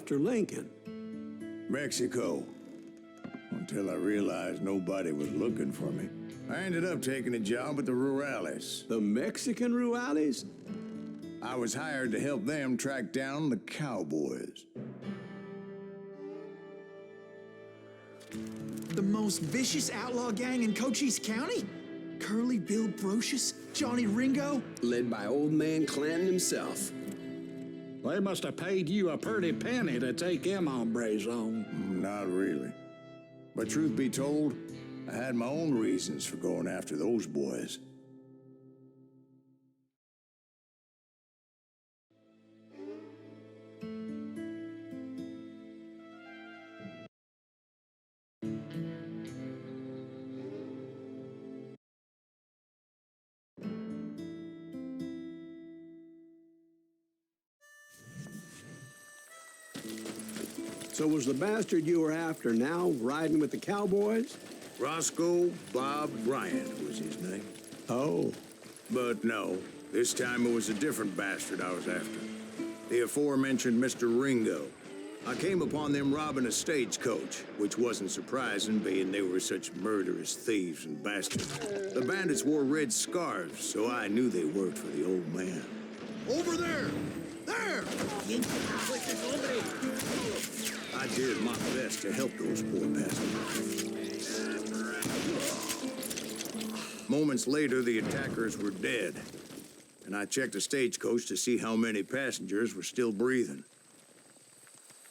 after Lincoln? Mexico. Until I realized nobody was looking for me. I ended up taking a job at the Rurales. The Mexican Rurales? I was hired to help them track down the cowboys. The most vicious outlaw gang in Cochise County? Curly Bill Brocious? Johnny Ringo? Led by old man Clanton himself. They must have paid you a pretty penny to take them hombres on. Not really. But truth be told, I had my own reasons for going after those boys. So was the bastard you were after now riding with the cowboys? Roscoe Bob Bryant was his name. Oh. But no, this time it was a different bastard I was after. The aforementioned Mr. Ringo. I came upon them robbing a stagecoach, which wasn't surprising, being they were such murderous thieves and bastards. The bandits wore red scarves, so I knew they worked for the old man. Over there! There! I did my best to help those poor bastards. Moments later, the attackers were dead, and I checked the stagecoach to see how many passengers were still breathing.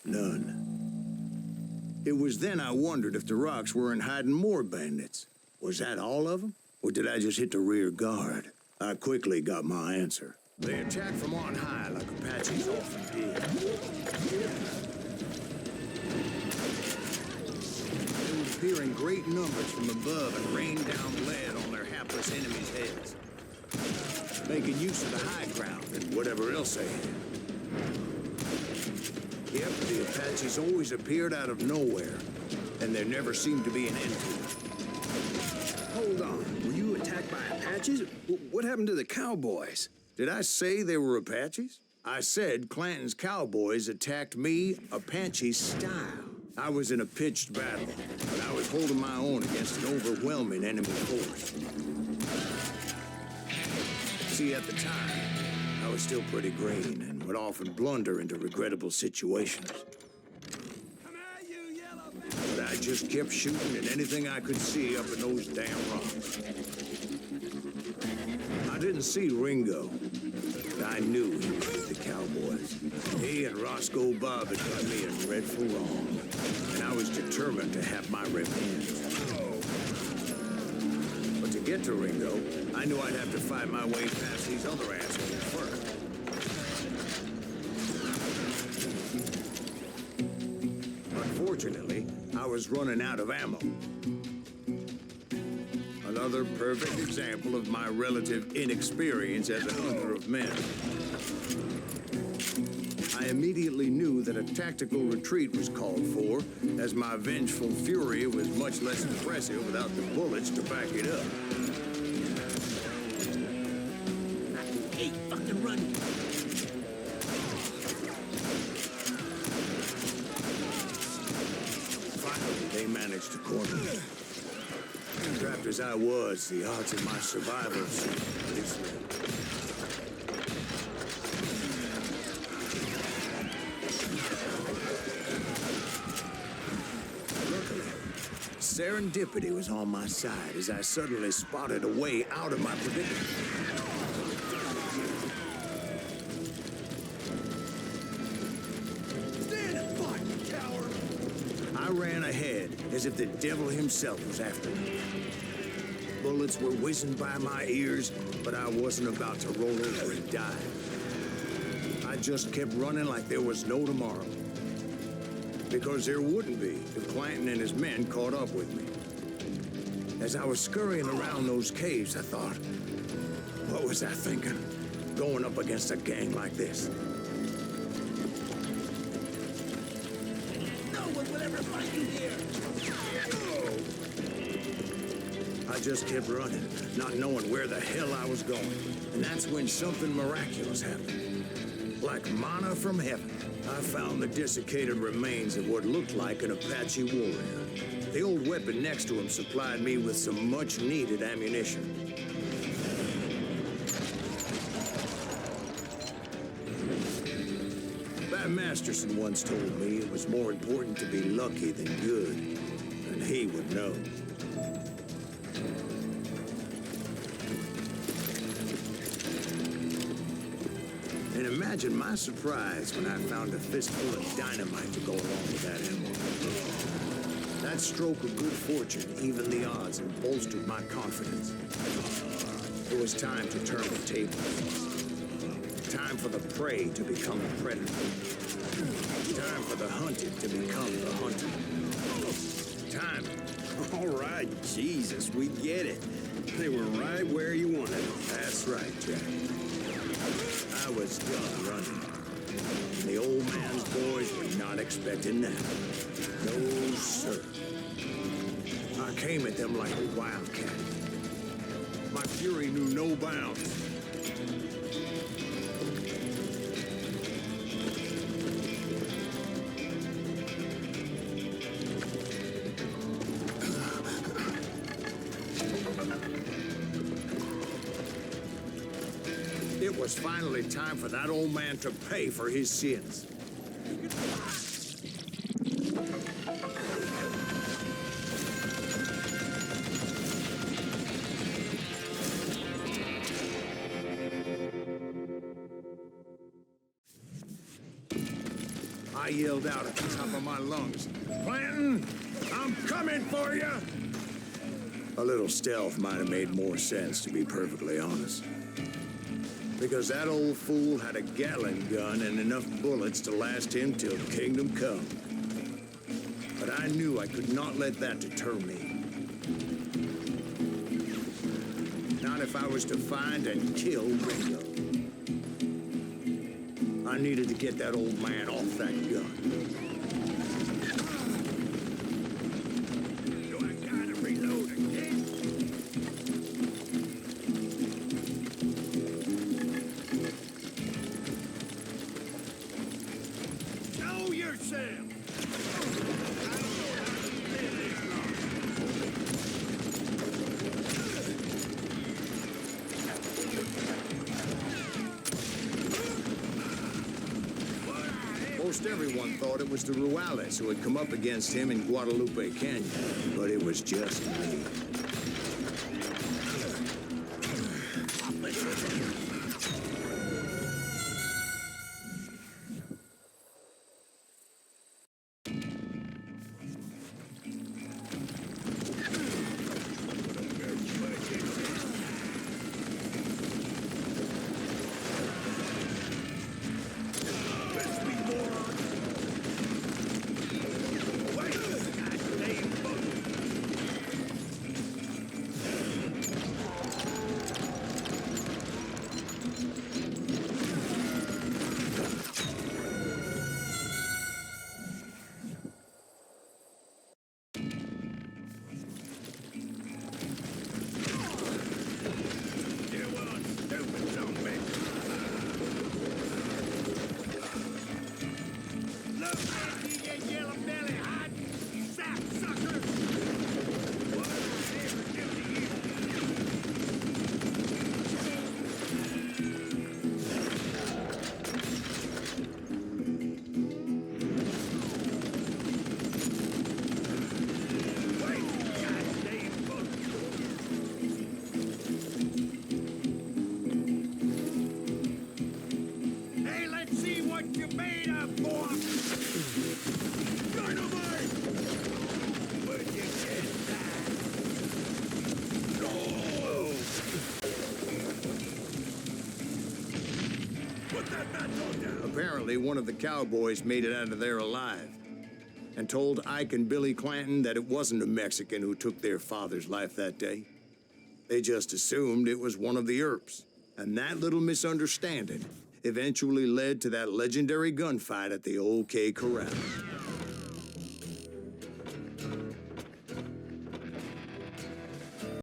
None. It was then I wondered if the rocks weren't hiding more bandits. Was that all of them? Or did I just hit the rear guard? I quickly got my answer. They attacked from on high like Apaches often did. They would appear in great numbers from above and rain down lead on their hapless enemies' heads, making use of the high ground and whatever else they had. Yep, the Apaches always appeared out of nowhere, and there never seemed to be an end to it. Hold on. Were you attacked by Apaches? What happened to the cowboys? Did I say they were Apaches? I said Clanton's cowboys attacked me Apache style. I was in a pitched battle, but I was holding my own against an overwhelming enemy force. See, at the time, I was still pretty green and would often blunder into regrettable situations. But I just kept shooting at anything I could see up in those damn rocks. I didn't see Ringo, but I knew he was with the cowboys. He and Roscoe Bob had done me a dreadful wrong, and I was determined to have my revenge. But to get to Ringo, I knew I'd have to fight my way past these other assholes first. Unfortunately, I was running out of ammo. Another perfect example of my relative inexperience as a hunter of men. I immediately knew that a tactical retreat was called for, as my vengeful fury was much less impressive without the bullets to back it up. Hey, fucking run! Finally, they managed to corner me. Trapped as I was, the odds of my survival seemed pretty slim. Luckily, serendipity was on my side as I suddenly spotted a way out of my predicament. Stand and fight, you coward! I ran ahead as if the devil himself was after me. Bullets were whizzing by my ears, but I wasn't about to roll over and die. I just kept running like there was no tomorrow. Because there wouldn't be if Clanton and his men caught up with me. As I was scurrying around those caves, I thought, what was I thinking? Going up against a gang like this? No one will ever find you here! I just kept running, not knowing where the hell I was going. And that's when something miraculous happened. Like manna from heaven, I found the desiccated remains of what looked like an Apache warrior. The old weapon next to him supplied me with some much-needed ammunition. Bat Masterson once told me it was more important to be lucky than good, and he would know. And imagine my surprise when I found a fistful of dynamite to go along with that ammo. That stroke of good fortune evened the odds and bolstered my confidence. It was time to turn the tables. Time for the prey to become the predator. Time for the hunted to become the hunter. Time. All right, Jesus, we get it. They were right where you wanted them. That's right, Jack. I was done running. The old man's boys were not expecting that. No, sir. I came at them like a wildcat. My fury knew no bounds. It was finally time for that old man to pay for his sins. I yelled out at the top of my lungs, "Clanton, I'm coming for you!" A little stealth might have made more sense, to be perfectly honest. Because that old fool had a Gatling gun and enough bullets to last him till kingdom come. But I knew I could not let that deter me. Not if I was to find and kill Ringo. I needed to get that old man off that gun. Do I gotta reload again? Show yourself! Most everyone thought it was the Juarez who had come up against him in Guadalupe Canyon, but it was just me. Apparently, one of the cowboys made it out of there alive and told Ike and Billy Clanton that it wasn't a Mexican who took their father's life that day. They just assumed it was one of the Earps, and that little misunderstanding eventually led to that legendary gunfight at the old K Corral.